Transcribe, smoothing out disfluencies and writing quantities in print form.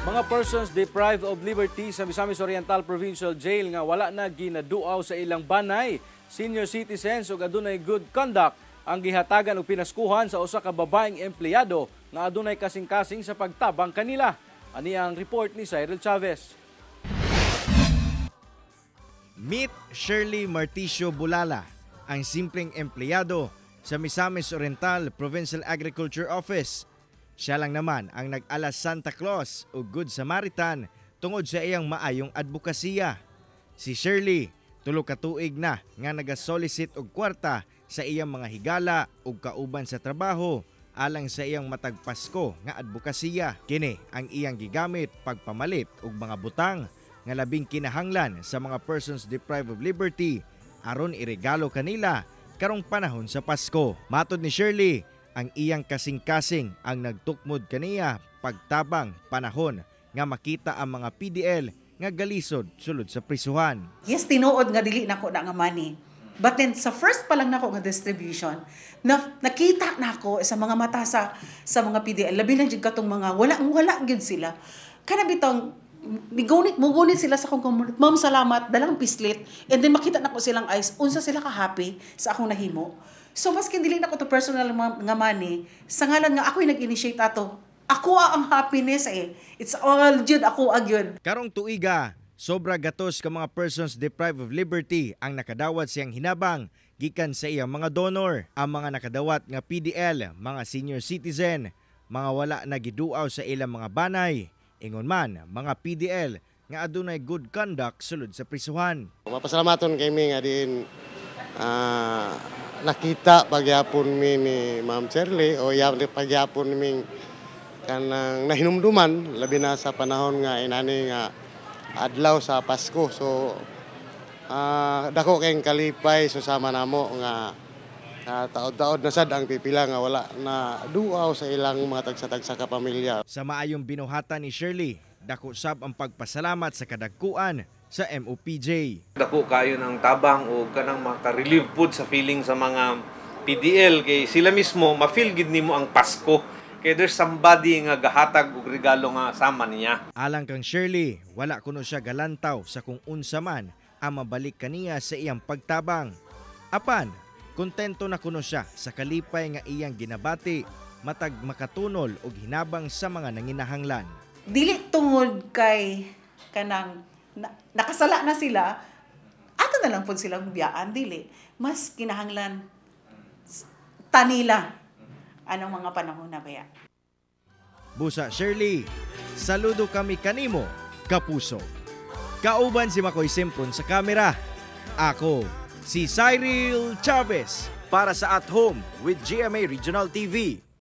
Mga persons deprived of liberty sa Misamis Oriental Provincial Jail nga wala na ginaduaw sa ilang banay, senior citizens ug adunay good conduct ang gihatagan og pinaskuhan sa usa ka babaeng empleyado nga adunay kasing-kasing sa pagtabang kanila. Ani ang report ni Cyril Chavez. Meet Shirley Marticio Bulala, ang simpleng empleyado sa Misamis Oriental Provincial Agriculture Office. Siya lang naman ang nag-alas Santa Claus o Good Samaritan tungod sa iyang maayong advokasya. Si Shirley, tulo ka tuig na nga naga-solicit og kwarta sa iyang mga higala ug kauban sa trabaho alang sa iyang matag Pasko nga advokasya. Kini ang iyang gigamit pagpamalit og mga butang nga labing kinahanglan sa mga persons deprived of liberty aron iregalo kanila karong panahon sa Pasko. Matod ni Shirley, ang iyang kasing-kasing ang nagtukmod kaniya pagtabang panahon nga makita ang mga PDL nga galisod sulod sa prisuhan. Yes, tinuod nga dili nako na nga money. But then sa first pa lang nako nga distribution, nakita nako sa mga mata sa mga PDL, labi na jud katong mga wala gyud sila. Kana bitong mugunit sila sa akong community. Ma'am, salamat, dalang pislit. And then makita nako silang eyes, unsa sila ka happy sa akong nahimo. So maski dili na ko to personal nga money, sa ngalan nga ako'y nag-initiate ato. Ako ang happiness eh. It's all jud ako agyud. Karong tuiga, sobra gatos ka mga persons deprived of liberty ang nakadawat siyang hinabang gikan sa iyang mga donor. Ang mga nakadawat nga PDL, mga senior citizen, mga wala na giduaw sa ilang mga banay, ingon man mga PDL nga adunay good conduct sulod sa prisuhan. Mapasalamaton kay mi nga din nakita pagyapon mi ni Ma'am Shirley o pagyapon mi kanang nahinumduman labi na sa panahon nga inani nga adlaw sa Pasko. So dako kayong kalipay susama namo nga taod-taod na sad ang pipila nga wala na duaw sa ilang mga tagsa-tagsa ka pamilya. Sa maayong binuhatan ni Shirley, dako sab ang pagpasalamat sa kadagkuan sa MOPJ. Dako kayo ng tabang o kanang maka-relieve pud sa feeling sa mga PDL kay sila mismo ma-feel gid nimo ang Pasko kay there's somebody nga gahatag og regalo nga sama niya. Alang kang Shirley, wala kuno siya galantaw sa kung unsa man ang mabalik kaniya sa iyang pagtabang. Apan, kontento na kuno siya sa kalipay nga iyang ginabati matag makatunol og hinabang sa mga nanginahanglan. Dili tungod kay kanang nakasala na sila, ato na lang po silang biyaan, dili. Mas kinahanglan tanila anong mga panahon na baya. Busa Shirley, saludo kami kanimo, kapuso. Kauban si Makoy Simpron sa kamera. Ako, si Cyril Chavez para sa At Home with GMA Regional TV.